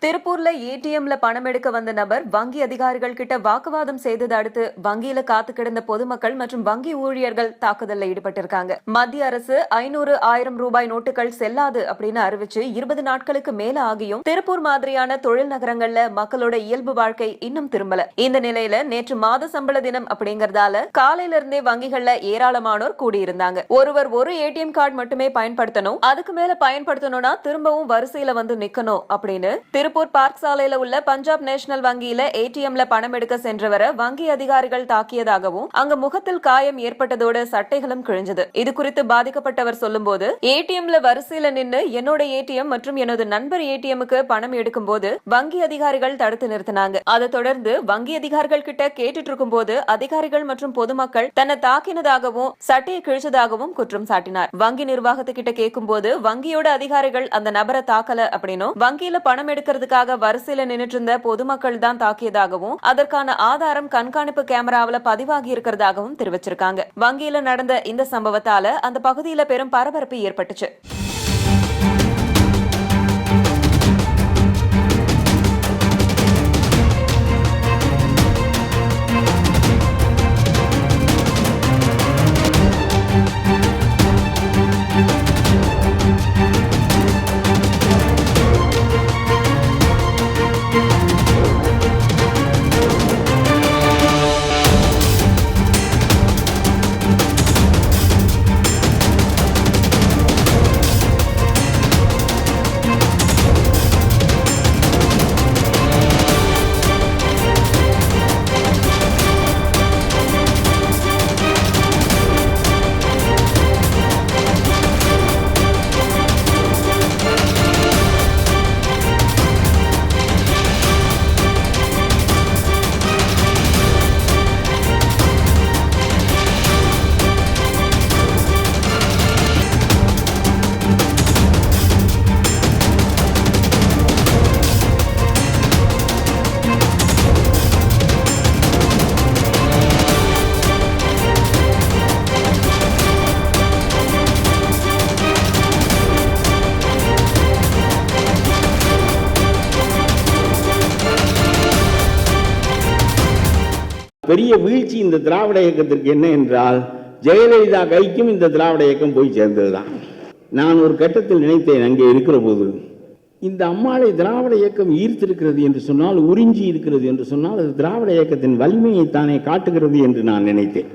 திருப்பூர்ல ஏடிஎம்ல பணம் எடுக்க வந்த நபர் வங்கி அதிகாரிகள் கிட்ட வாக்குவாதம் செய்ததை அடுத்து வங்கியில காத்து கிடந்த பொதுமக்கள் மற்றும் வங்கி ஊழியர்கள் தாக்குதல்ல ஈடுபட்டிருக்காங்க. மத்திய அரசு 500,000 ரூபாய் நோட்டுகள் செல்லாது அப்படின்னு அறிவிச்சு 20 நாட்களுக்கு மேல ஆகியும் திருப்பூர் மாதிரியான தொழில் நகரங்கள்ல மக்களோட இயல்பு வாழ்க்கை இன்னும் திரும்பல. இந்த நிலையில நேற்று மாத சம்பள தினம் அப்படிங்கறதால காலையில இருந்தே வங்கிகள்ல ஏராளமானோர் கூடியிருந்தாங்க. ஒருவர் ஒரு ஏடிஎம் கார்டு மட்டுமே பயன்படுத்தணும், அதுக்கு மேல பயன்படுத்தணும்னா திரும்பவும் வரிசையில வந்து நிக்கணும் அப்படின்னு திருப்பூர் பார்க் சாலையில உள்ள பஞ்சாப் நேஷனல் வங்கியில ஏடிஎம்ல பணம் எடுக்க சென்றவரை வங்கி அதிகாரிகள் தாக்கியதாகவும் அங்க முகத்தில் காயம் ஏற்பட்டதோடு சட்டைகளும் கிழிஞ்சது. இது குறித்து பாதிக்கப்பட்டவர் சொல்லும்போது, ஏடிஎம்ல வரிசையில நின்று என்னோட ஏடிஎம் மற்றும் எனது நண்பர் ஏடிஎம்முக்கு பணம் எடுக்கும் போது வங்கி அதிகாரிகள் தடுத்து நிறுத்தினாங்க. அதை தொடர்ந்து வங்கி அதிகாரிகள் கிட்ட கேட்டுட்டு இருக்கும் போது அதிகாரிகள் மற்றும் பொதுமக்கள் தன்னை தாக்கினதாகவும் சட்டையை கிழிச்சதாகவும் குற்றம் சாட்டினார். வங்கி நிர்வாகத்துக்கிட்ட கேட்கும் போது வங்கியோட அதிகாரிகள் அந்த நபரை தாக்கல அப்படின்னும் வங்கியில பணம் எடுக்கிறதுக்காக வரிசையில நின்னுட்டு இருந்த பொதுமக்கள் தான் தாக்கியதாகவும் அதற்கான ஆதாரம் கண்காணிப்பு கேமராவில் பதிவாகி இருக்கிறதாகவும் தெரிவிச்சிருக்காங்க. வங்கியில நடந்த இந்த சம்பவத்தால அந்த பகுதியில பெரும் பரபரப்பு ஏற்பட்டுச்சு. பெரிய வீழ்ச்சி இந்த திராவிட இயக்கத்திற்கு என்ன என்றால், ஜெயலலிதா கைக்கும் இந்த திராவிட இயக்கம் போய் சேர்ந்ததுதான். நான் ஒரு கட்டத்தில் நினைத்தேன், அங்கே இருக்கிற போது இந்த அம்மாளை திராவிட இயக்கம் ஈர்த்திருக்கிறது என்று சொன்னால், உறிஞ்சி இருக்கிறது என்று சொன்னால், அது திராவிட இயக்கத்தின் வலிமையை தானே காட்டுகிறது என்று நான் நினைத்தேன்.